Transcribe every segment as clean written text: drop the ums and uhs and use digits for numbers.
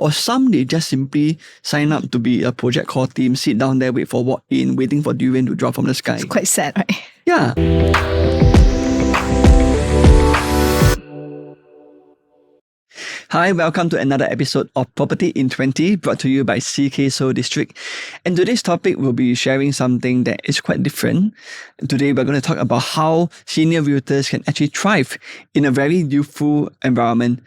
Or some, they just simply sign up to be a project core team, sit down there, wait for walk-in, waiting for durian to drop from the sky. It's quite sad, right? Yeah. Hi, welcome to another episode of Property in 20, brought to you by Ceekay Soh District. And today's topic will be sharing something that is quite different. Today, we're going to talk about how senior realtors can actually thrive in a very youthful environment.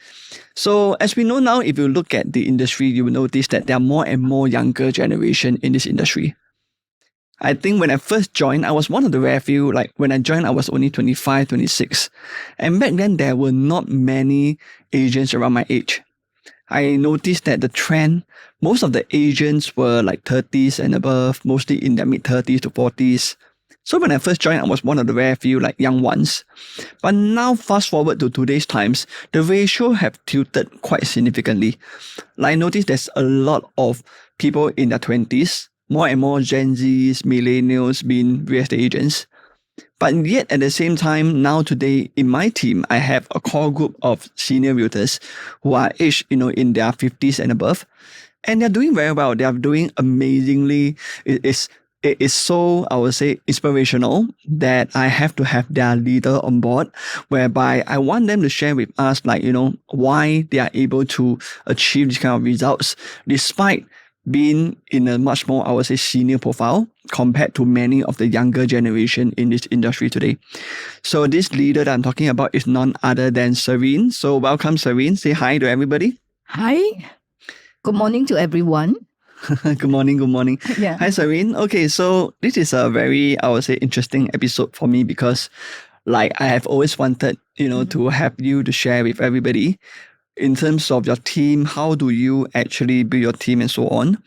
So, as we know now, if you look at the industry, you will notice that there are more and more younger generation in this industry. I think when I first joined, I was one of the rare few. Like when I joined, I was only 25, 26. And back then, there were not many agents around my age. I noticed that the trend, most of the agents were like 30s and above, mostly in their mid-30s to 40s. So when I first joined, I was one of the rare few like young ones. But now, fast forward to today's times, the ratio have tilted quite significantly. Like I noticed there's a lot of people in their 20s, more and more Gen Zs, millennials being real estate agents. But yet at the same time, now today in my team, I have a core group of senior realtors who are aged, in their 50s and above. And they're doing very well. They are doing amazingly. It is so, I would say, inspirational that I have to have their leader on board, whereby I want them to share with us, why they are able to achieve this kind of results, despite being in a much more, I would say, senior profile compared to many of the younger generation in this industry today. So this leader that I'm talking about is none other than Serene. So welcome, Serene. Say hi to everybody. Hi. Good morning to everyone. Good morning. Yeah. Hi, Serene. Okay, so this is a very, I would say, interesting episode for me because I have always wanted, to have you to share with everybody in terms of your team, how do you actually build your team and so on.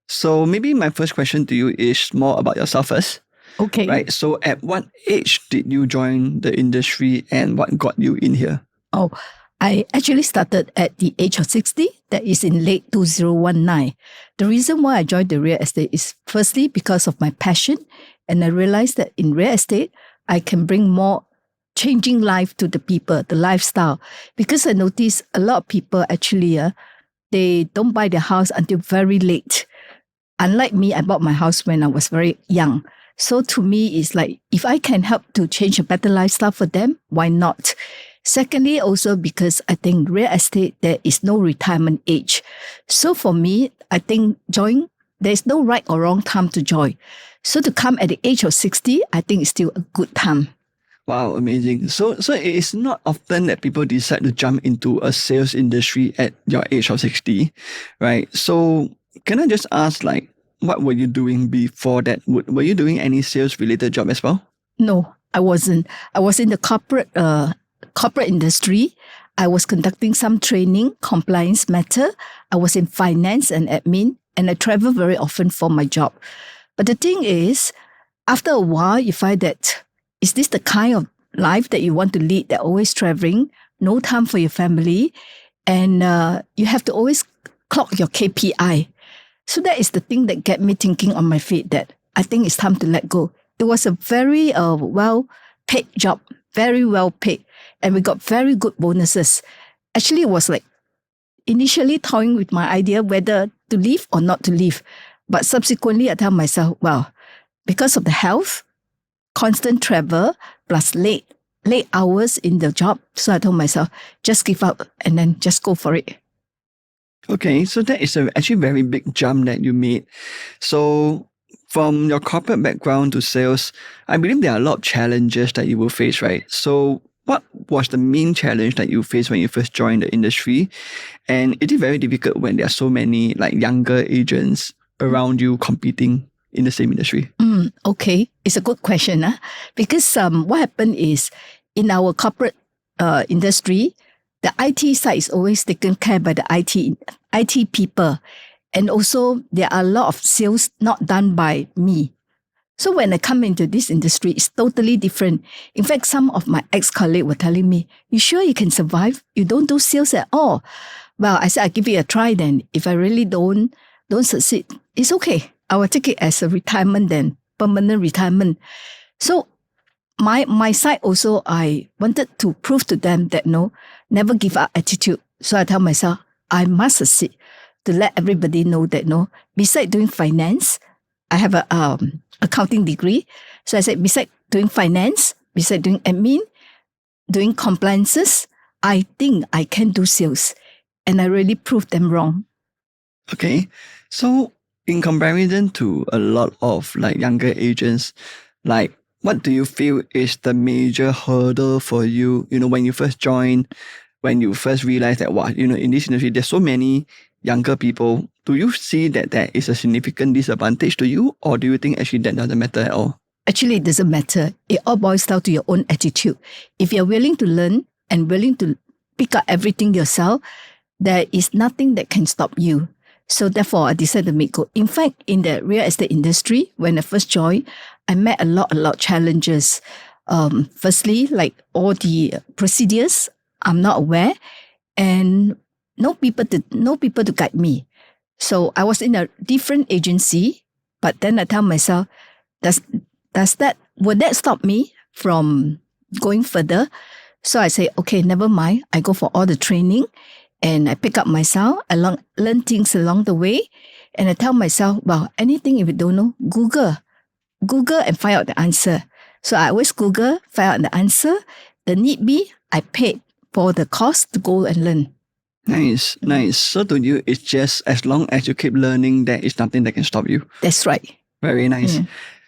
So maybe my first question to you is more about yourself first. Okay. Right. So at what age did you join the industry and what got you in here? Oh, I actually started at the age of 60. That is in late 2019. The reason why I joined the real estate is firstly because of my passion. And I realized that in real estate, I can bring more changing life to the people, the lifestyle. Because I noticed a lot of people actually, they don't buy their house until very late. Unlike me, I bought my house when I was very young. So to me, it's like, if I can help to change a better lifestyle for them, why not? Secondly, also because I think real estate, there is no retirement age. So for me, I think there's no right or wrong time to join. So to come at the age of 60, I think it's still a good time. Wow, amazing. So it is not often that people decide to jump into a sales industry at your age of 60, right? So can I just ask, what were you doing before that? Were you doing any sales related job as well? No, I wasn't. I was in the corporate industry. I was conducting some training, compliance matter. I was in finance and admin, and I travel very often for my job. But the thing is, after a while, you find that, is this the kind of life that you want to lead, that always traveling, no time for your family, and you have to always clock your KPI. So that is the thing that get me thinking on my feet that I think it's time to let go. It was a very well-paid job, very well paid, and we got very good bonuses. Actually, it was like initially toying with my idea whether to leave or not to leave. But subsequently, I tell myself, because of the health, constant travel, plus late hours in the job. So I told myself, just give up and then just go for it. Okay, so that is actually very big jump that you made. So from your corporate background to sales, I believe there are a lot of challenges that you will face, right? So what was the main challenge that you faced when you first joined the industry? And is it very difficult when there are so many younger agents around you competing in the same industry? Okay, it's a good question. Because what happened is, in our corporate industry, the IT side is always taken care by the IT people. And also, there are a lot of sales not done by me. So when I come into this industry, it's totally different. In fact, some of my ex-colleagues were telling me, you sure you can survive? You don't do sales at all. Well, I said, I'll give it a try then. If I really don't succeed, it's okay. I will take it as a retirement then, permanent retirement. So my side also, I wanted to prove to them that no, never give up attitude. So I tell myself, I must succeed. to let everybody know that, beside doing finance, I have a accounting degree. So I said, beside doing finance, beside doing admin, doing compliances, I think I can do sales. And I really proved them wrong. Okay. So in comparison to a lot of like younger agents, like what do you feel is the major hurdle for you, when you first joined, when you first realized that, in this industry, there's so many younger people. Do you see that there is a significant disadvantage to you, or do you think actually that doesn't matter at all? Actually, it doesn't matter. It all boils down to your own attitude. If you're willing to learn and willing to pick up everything yourself, there is nothing that can stop you. So therefore, I decided to make go. In fact, in the real estate industry, when I first joined, I met a lot challenges. Firstly, like all the procedures, I'm not aware, and no people to guide me. So I was in a different agency, but then I tell myself, would that stop me from going further? So I say, okay, never mind. I go for all the training and I pick up myself, learn things along the way. And I tell myself, well, anything if you don't know, Google and find out the answer. So I always Google, find out the answer. The need be, I paid for the cost to go and learn. Nice. So to you, it's just as long as you keep learning, there is nothing that can stop you. That's right. Very nice.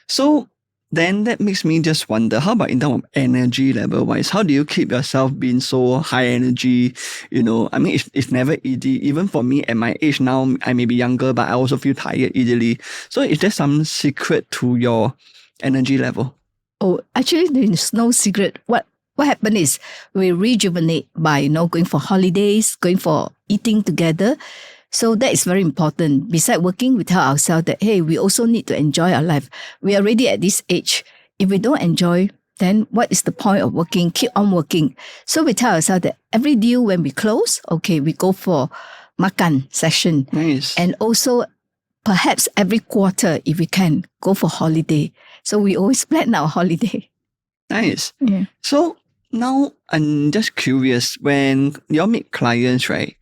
So then that makes me just wonder, how about in terms of energy level wise? How do you keep yourself being so high energy? I mean, it's never easy. Even for me at my age now, I may be younger, but I also feel tired easily. So is there some secret to your energy level? Oh, actually, there's no secret. What happened is we rejuvenate by, going for holidays, going for eating together. So that is very important. Besides working, we tell ourselves that, hey, we also need to enjoy our life. We are already at this age. If we don't enjoy, then what is the point of working? Keep on working. So we tell ourselves that every deal when we close, okay, we go for makan session. Nice. And also perhaps every quarter, if we can, go for holiday. So we always plan our holiday. Nice. Yeah. So now I'm just curious, when you meet clients, right?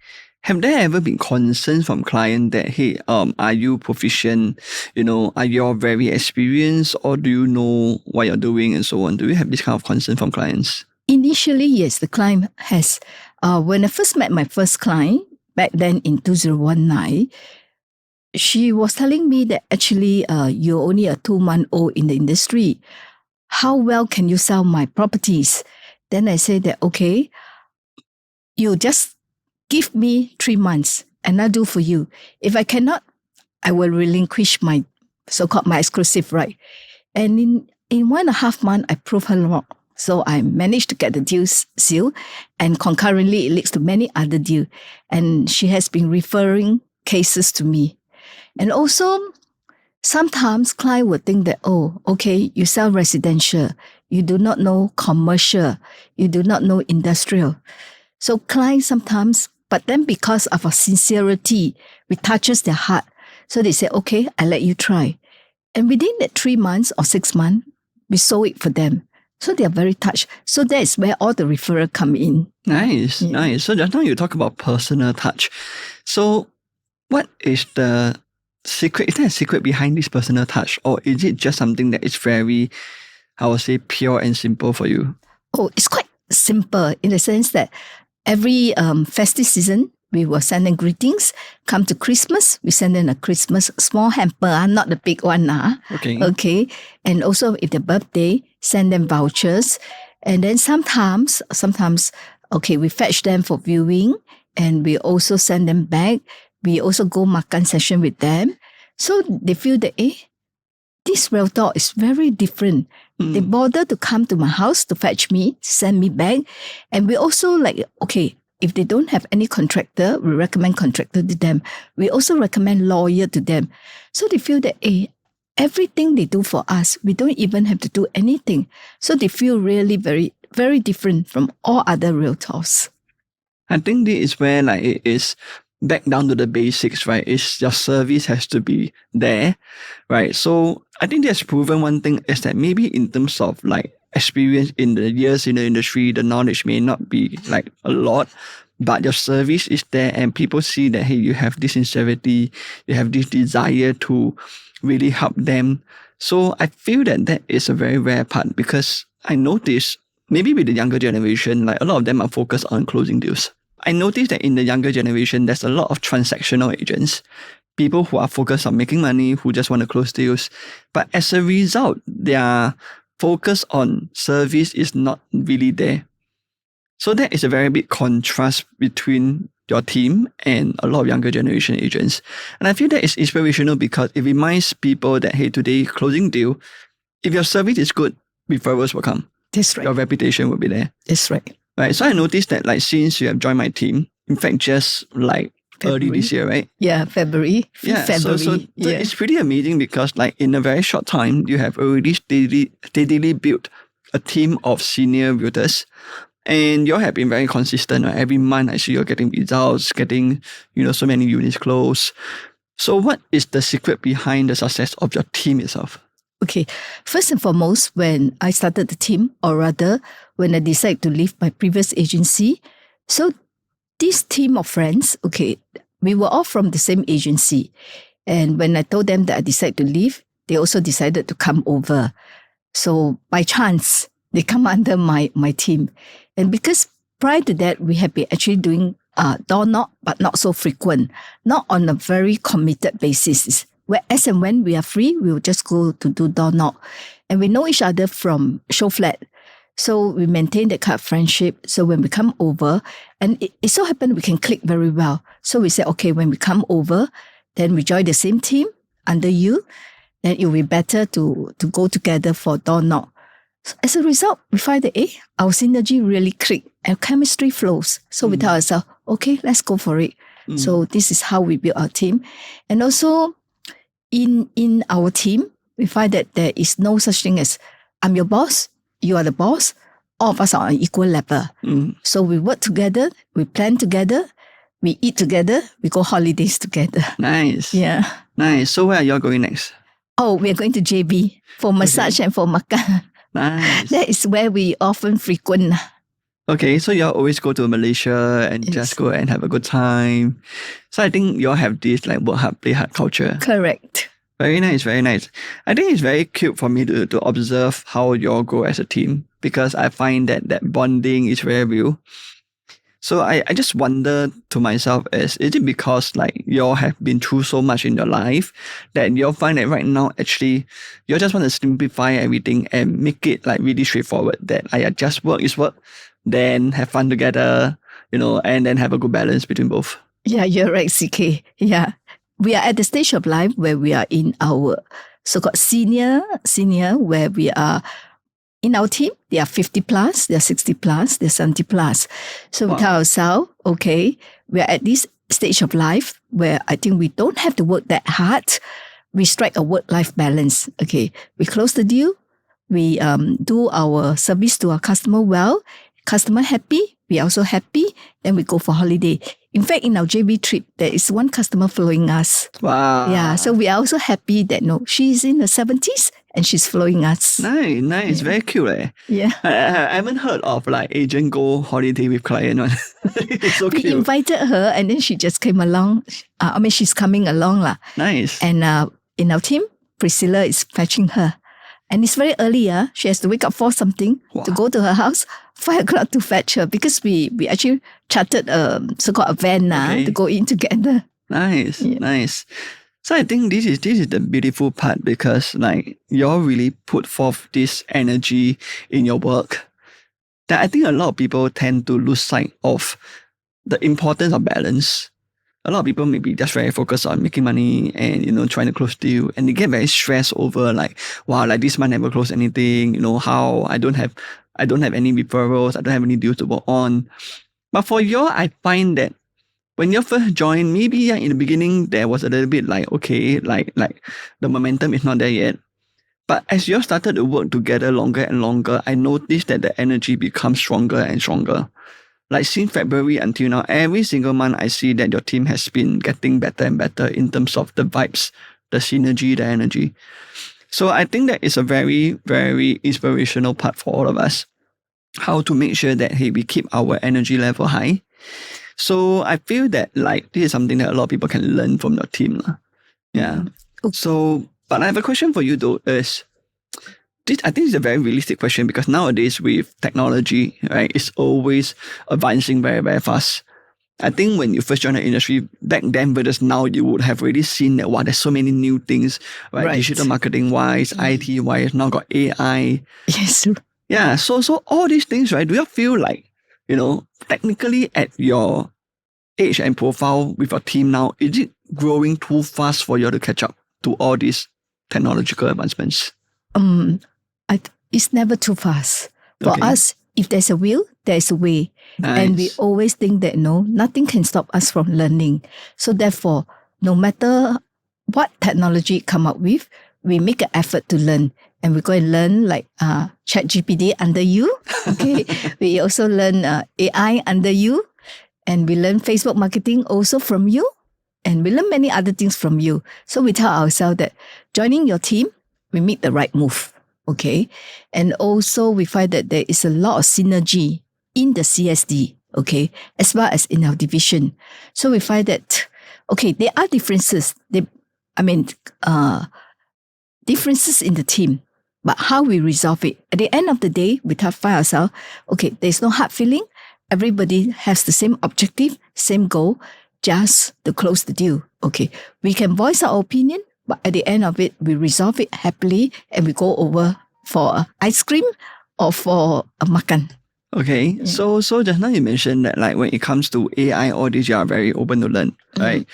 Have there ever been concerns from client that, hey, are you proficient? Are you all very experienced, or do you know what you're doing and so on? Do you have this kind of concern from clients? Initially, yes, the client has. When I first met my first client back then in 2019, she was telling me that actually you're only a 2-month-old in the industry. How well can you sell my properties? Then I said that, okay, you just give me 3 months and I'll do for you. If I cannot, I will relinquish my so-called my exclusive right. And in 1.5 months, I proved her wrong. So I managed to get the deal sealed, and concurrently it leads to many other deals. And she has been referring cases to me. And also, sometimes clients would think that, oh, okay, you sell residential. You do not know commercial. You do not know industrial. So clients sometimes, but then because of our sincerity, we touches their heart. So they say, okay, I let you try. And within that 3 months or 6 months, we sold it for them. So they are very touched. So that is where all the referral come in. Nice. So just now you talk about personal touch. So what is the secret? Is there a secret behind this personal touch, or is it just something that is very, I would say, pure and simple for you? Oh, it's quite simple in the sense that every festive season, we will send them greetings. Come to Christmas, we send them a Christmas small hamper, not the big one. Okay. And also if their birthday, send them vouchers. And then sometimes, okay, we fetch them for viewing, and we also send them back. We also go makan session with them. So they feel that, this realtor is very different. They bother to come to my house to fetch me, send me back. And we also okay, if they don't have any contractor, we recommend contractor to them. We also recommend lawyer to them. So they feel that, everything they do for us, we don't even have to do anything. So they feel really very, very different from all other realtors. I think this is where it is back down to the basics, right? It's your service has to be there, right? So I think that's proven. One thing is that maybe in terms of experience in the years in the industry, the knowledge may not be a lot, but your service is there and people see that, hey, you have this sincerity, you have this desire to really help them. So I feel that that is a very rare part, because I notice maybe with the younger generation, like a lot of them are focused on closing deals. I noticed that in the younger generation, there's a lot of transactional agents, people who are focused on making money, who just want to close deals. But as a result, their focus on service is not really there. So that is a very big contrast between your team and a lot of younger generation agents. And I feel that is inspirational because it reminds people that, hey, today closing deal, if your service is good, referrals will come. That's right. Your reputation will be there. That's right. Right. So I noticed that, like, since you have joined my team, in fact, just like early this year, right? Yeah, February. Yeah. February. So it's pretty amazing, because like in a very short time, you have already steadily built a team of senior realtors. And you all have been very consistent. Right? Every month I see you're getting results, getting, so many units closed. So what is the secret behind the success of your team itself? Okay, first and foremost, when I started the team, or rather, when I decided to leave my previous agency, so this team of friends, okay, we were all from the same agency. And when I told them that I decided to leave, they also decided to come over. So by chance, they come under my team. And because prior to that, we have been actually doing door knock, but not so frequent, not on a very committed basis. Where as and when we are free, we will just go to do door knock. And we know each other from show flat. So we maintain that kind of friendship. So when we come over, and it so happened we can click very well. So we said, okay, when we come over, then we join the same team under you, then it will be better to go together for door knock. So as a result, we find that our synergy really click and chemistry flows. So we tell ourselves, okay, let's go for it. So this is how we build our team. And also in our team, we find that there is no such thing as I'm your boss, you are the boss. All of us are on equal level. So we work together, we plan together, we eat together, we go holidays together. Nice. Yeah. Nice. So where are you all going next? Oh, we're going to JB for massage and for makan. Nice. That is where we often frequent. Okay, so you all always go to Malaysia and just go and have a good time. So I think you all have this like work hard, play hard culture. Correct. Very nice, very nice. I think it's very cute for me to observe how you all go as a team, because I find that bonding is very real. So I just wonder to myself, is it because like you all have been through so much in your life that you all find that right now actually you all just want to simplify everything and make it like really straightforward, that just work is work, then have fun together, and then have a good balance between both? Yeah, you're right, CK. Yeah. We are at the stage of life where we are in our so-called senior, where we are in our team. They are 50 plus, they are 60 plus, they are 70 plus. So we tell ourselves, okay, we are at this stage of life where I think we don't have to work that hard. We strike a work-life balance. Okay, we close the deal. We do our service to our customer well. Customer happy, we are also happy. Then we go for holiday. In fact, in our JB trip, there is one customer following us. Wow. Yeah, so we are also happy that she's in her 70s and she's following us. Nice. Yeah. Very cute. Eh? Yeah. I haven't heard of like agent go holiday with client one. It's so We cute. invited her and then she just came along. She's coming along lah. Nice. And in our team, Priscilla is fetching her. And it's very early. She has to wake up for something to go to her house, 5 o'clock to fetch her, because we actually chartered so-called a van to go in together. Nice. Yeah. Nice. So I think this is the beautiful part, because like you all really put forth this energy in your work that I think a lot of people tend to lose sight of the importance of balance. A lot of people may be just very focused on making money and trying to close deal, and they get very stressed over like, wow, like this month never close anything, how I don't have any referrals, I don't have any deals to work on. But for you, I find that when you first joined, maybe in the beginning there was a little bit like, okay, like the momentum is not there yet. But as you started to work together longer and longer, I noticed that the energy becomes stronger and stronger. Like since February until now, every single month I see that your team has been getting better and better in terms of the vibes, the synergy, the energy. So I think that is a very, very inspirational part for all of us. How to make sure that, hey, we keep our energy level high. So I feel that like this is something that a lot of people can learn from your team. Yeah. Okay. So, but I have a question for you though is, I think it's a very realistic question because nowadays with technology, right, it's always advancing very, very fast. I think when you first joined the industry back then versus now, you would have already seen that wow, there's so many new things, right? Right. Digital marketing wise, IT wise, now got AI. Yes. Yeah, so all these things, right? Do you feel like, technically at your age and profile with your team now, is it growing too fast for you to catch up to all these technological advancements? It's never too fast. For Okay. us, if there's a will, there's a way. And we Nice. always think that no, nothing can stop us from learning. So therefore, no matter what technology come up with, we make an effort to learn. And we go and learn like ChatGPT under you. Okay. We also learn AI under you. And we learn Facebook marketing also from you. And we learn many other things from you. So we tell ourselves that joining your team, we make the right move. Okay. And also we find that there is a lot of synergy in the CSD, okay, as well as in our division. So we find that, okay, there are differences. Differences in the team, but how we resolve it. At the end of the day, we find ourselves, okay, there's no hard feeling. Everybody has the same objective, same goal, just to close the deal. Okay, we can voice our opinion, but at the end of it, we resolve it happily and we go over for ice cream or for a makan. Okay, so just now you mentioned that like when it comes to AI, all these you are very open to learn, right?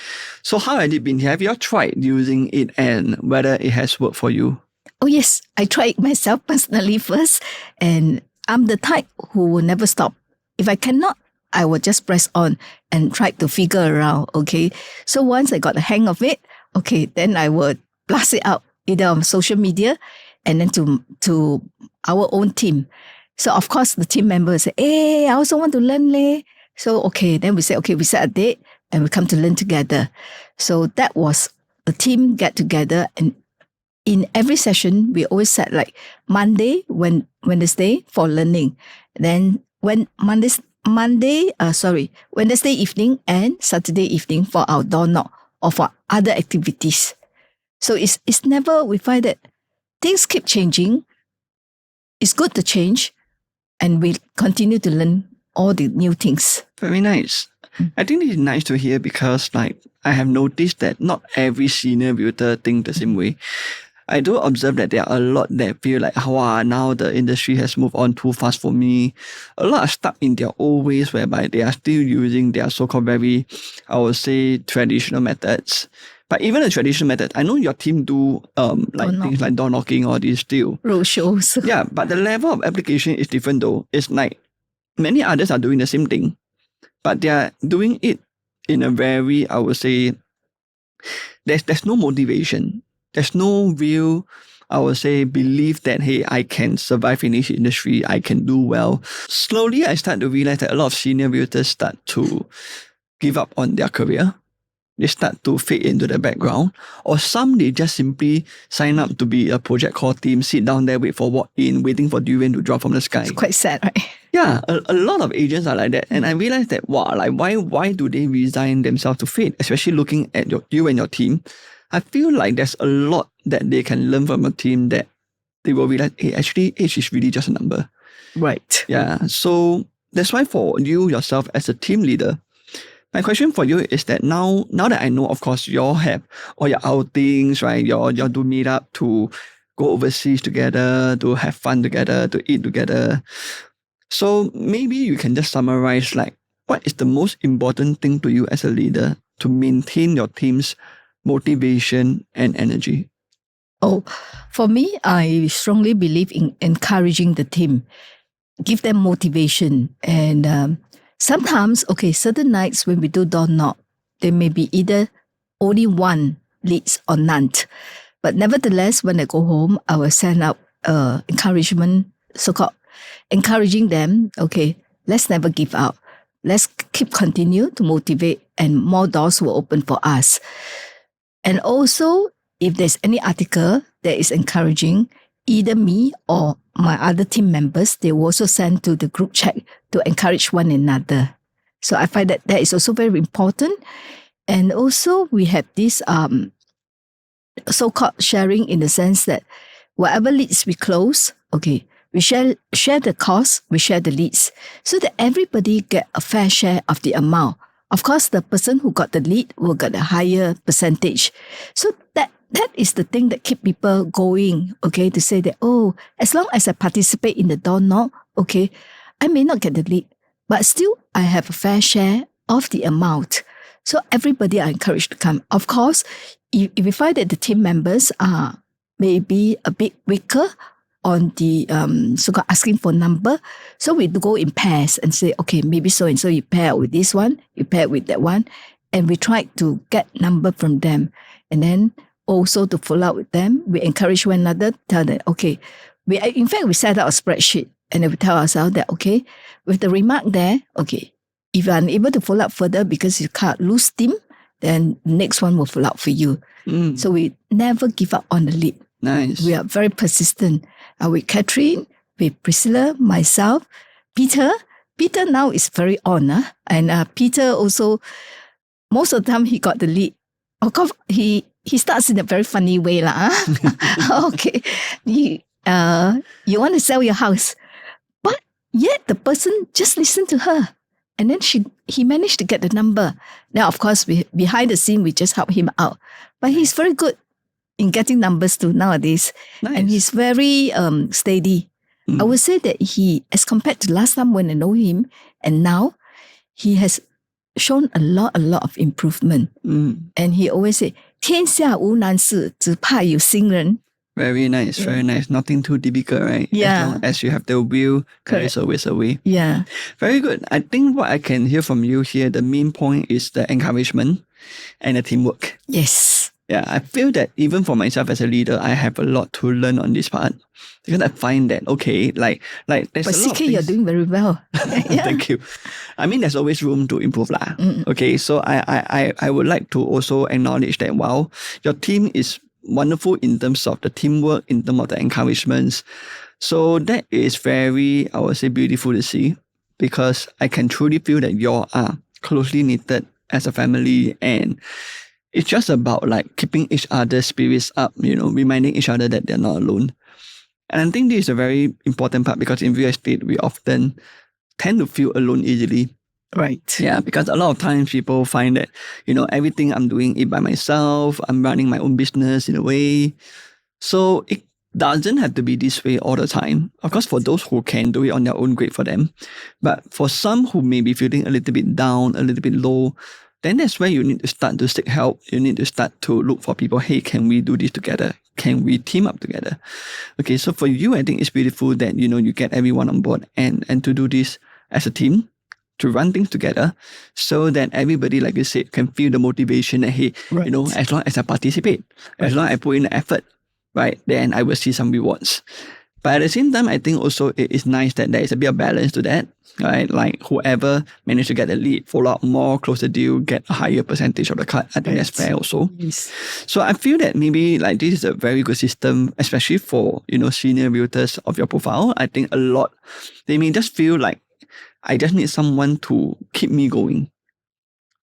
So how has it been? Have you all tried using it and whether it has worked for you? Oh yes, I tried myself personally first, and I'm the type who will never stop. If I cannot, I will just press on and try to figure around. Okay, so once I got the hang of it, okay, then I would blast it out either on social media and then to our own team. So of course the team members say, hey, I also want to learn leh. So okay, then we say, okay, we set a date and we come to learn together. So that was the team get together, and in every session we always set like Wednesday for learning. Then Wednesday evening and Saturday evening for our door knock or for other activities. So it's never, we find that things keep changing. It's good to change, and we continue to learn all the new things. Very nice. I think it's nice to hear because like I have noticed that not every senior realtor think the same way. I do observe that there are a lot that feel like, wow, now the industry has moved on too fast for me. A lot are stuck in their old ways whereby they are still using their so-called very, I would say, traditional methods. But even the traditional method, I know your team do things like door knocking or these still. Roadshows. Yeah, but the level of application is different though. It's like many others are doing the same thing, but they are doing it in a very, I would say, there's no motivation. There's no real, I would say, belief that, hey, I can survive in this industry, I can do well. Slowly, I start to realize that a lot of senior realtors start to give up on their career. They start to fade into the background. Or some, they just simply sign up to be a project core team, sit down there, wait for walk-in, waiting for durian to drop from the sky. It's quite sad, right? Yeah, a lot of agents are like that. And I realized that, wow, like why do they resign themselves to fate? Especially looking at you and your team. I feel like there's a lot that they can learn from a team that they will realize, hey, actually, age is really just a number. Right. Yeah. So that's why for you yourself as a team leader, my question for you is that now that I know, of course, you all have all your outings, right? You all do meet up to go overseas together, to have fun together, to eat together. So maybe you can just summarize like what is the most important thing to you as a leader to maintain your team's motivation and energy? Oh, for me, I strongly believe in encouraging the team, give them motivation. And sometimes, okay, certain nights when we do door knock, there may be either only one leads or none. But nevertheless, when I go home, I will send out encouragement, so-called encouraging them, okay, let's never give up. Let's continue to motivate, and more doors will open for us. And also, if there's any article that is encouraging, either me or my other team members, they will also send to the group chat to encourage one another. So I find that is also very important. And also we have this so-called sharing in the sense that whatever leads we close, okay, we share the cost, we share the leads, so that everybody get a fair share of the amount. Of course, the person who got the lead will get a higher percentage. So that is the thing that keep people going, okay, to say that, oh, as long as I participate in the door knock, okay, I may not get the lead, but still I have a fair share of the amount. So everybody are encouraged to come. Of course, if we find that the team members are maybe a bit weaker on the so-called asking for number, so we go in pairs and say, okay, maybe so and so you pair with this one, you pair with that one, and we try to get number from them. And then also to follow up with them, we encourage one another, tell them, okay, in fact, we set out a spreadsheet and then we tell ourselves that, okay, with the remark there, okay, if you're unable to follow up further because you can't lose steam, then the next one will follow up for you. So we never give up on the lead. Nice. We are very persistent. With Catherine, with Priscilla, myself, Peter. Peter now is very on. And Peter also, most of the time he got the lead. Of course, he starts in a very funny way. Okay, you want to sell your house. But yet the person just listened to her. And then he managed to get the number. Now, of course, behind the scene, we just help him out. But he's very good in getting numbers too nowadays. Nice. And he's very steady. I would say that he, as compared to last time when I know him, and now, he has shown a lot of improvement. And he always say, 天下无难事，只怕有心人. Very nice, very nice. Nothing too difficult, right? Yeah. As long as you have the will, there is always a way. Yeah. Very good. I think what I can hear from you here, the main point is the encouragement and the teamwork. Yes. Yeah, I feel that even for myself as a leader, I have a lot to learn on this part. Because I find that, okay, like there's But a lot of Ceekay, things. you're doing very well. Yeah. Thank you. I mean, there's always room to improve lah. Okay, so I would like to also acknowledge that, wow, your team is wonderful in terms of the teamwork, in terms of the encouragements. So that is very, I would say, beautiful to see, because I can truly feel that you are closely knitted as a family, and it's just about like keeping each other's spirits up, reminding each other that they're not alone. And I think this is a very important part, because in real estate, we often tend to feel alone easily. Right. Yeah, because a lot of times people find that, everything I'm doing it by myself, I'm running my own business in a way. So it doesn't have to be this way all the time. Of course, for those who can do it on their own, great for them. But for some who may be feeling a little bit down, a little bit low, then that's where you need to start to seek help. You need to start to look for people. Hey, can we do this together? Can we team up together? Okay, so for you, I think it's beautiful that, you get everyone on board and to do this as a team, to run things together, so that everybody, like you said, can feel the motivation that, hey, Right. as long as I participate, as long as I put in the effort, right, then I will see some rewards. But at the same time, I think also it is nice that there is a bit of balance to that, right? Like whoever managed to get the lead, follow up more, close the deal, get a higher percentage of the cut. I think that's fair also. Yes. So I feel that maybe like this is a very good system, especially for, senior realtors of your profile. I think a lot, they may just feel like, I just need someone to keep me going.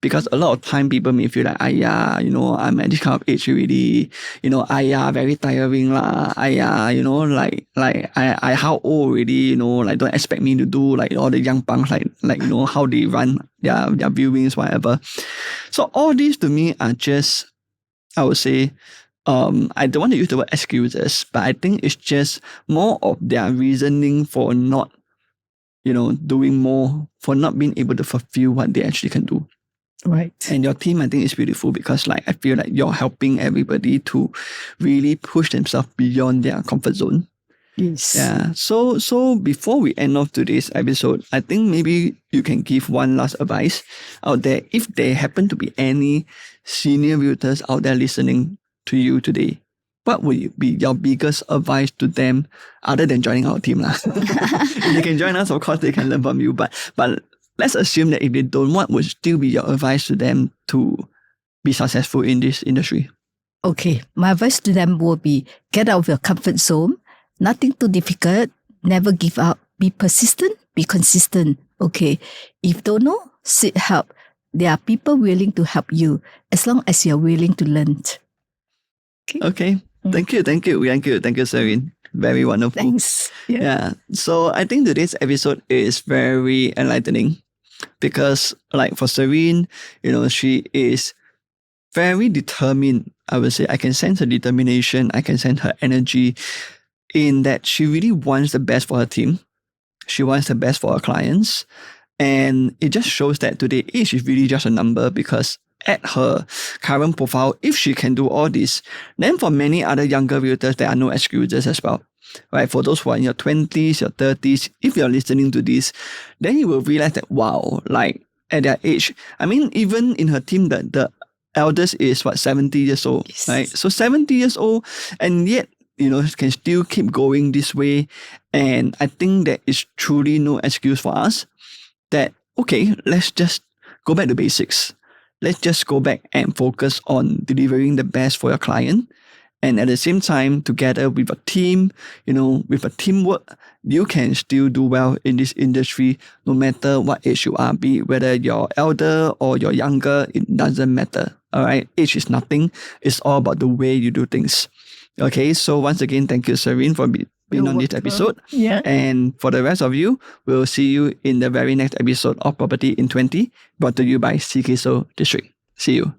Because a lot of time people may feel like, I'm at this kind of age already, very tiring lah, I how old already, don't expect me to do like all the young punks, how they run their viewings, whatever. So all these to me are just, I would say, I don't want to use the word excuses, but I think it's just more of their reasoning for not, doing more, for not being able to fulfill what they actually can do. Right. And your team, I think, is beautiful, because I feel like you're helping everybody to really push themselves beyond their comfort zone. Yes. Yeah. So before we end off today's episode, I think maybe you can give one last advice out there. If there happen to be any senior realtors out there listening to you today, what would be your biggest advice to them other than joining our team? If they can join us, of course, they can learn from you. But let's assume that if they don't, what would still be your advice to them to be successful in this industry? Okay, my advice to them will be get out of your comfort zone. Nothing too difficult. Never give up. Be persistent. Be consistent. Okay, if don't know, seek help. There are people willing to help you as long as you're willing to learn. Okay. Thank you, Serene. Very wonderful. Thanks. Yeah. So I think today's episode is very enlightening because, like for Serene, she is very determined. I would say I can sense her determination. I can sense her energy in that she really wants the best for her team. She wants the best for her clients. And it just shows that today age is really just a number because at her current profile, if she can do all this, then for many other younger realtors, there are no excuses as well. Right? For those who are in your 20s, your 30s, if you're listening to this, then you will realize that, wow, like at their age, I mean, even in her team, the eldest is 70 years old, Yes. right? So 70 years old, and yet, can still keep going this way. And I think that is truly no excuse for us that, okay, let's just go back to basics. Let's just go back and focus on delivering the best for your client. And at the same time, together with a team, with a teamwork, you can still do well in this industry, no matter what age you are, be it whether you're elder or you're younger, it doesn't matter. All right. Age is nothing. It's all about the way you do things. Okay. So once again, thank you, Serene, for being on this episode. Yeah. And for the rest of you, we'll see you in the very next episode of Property in 20, brought to you by Ceekay Soh District. See you.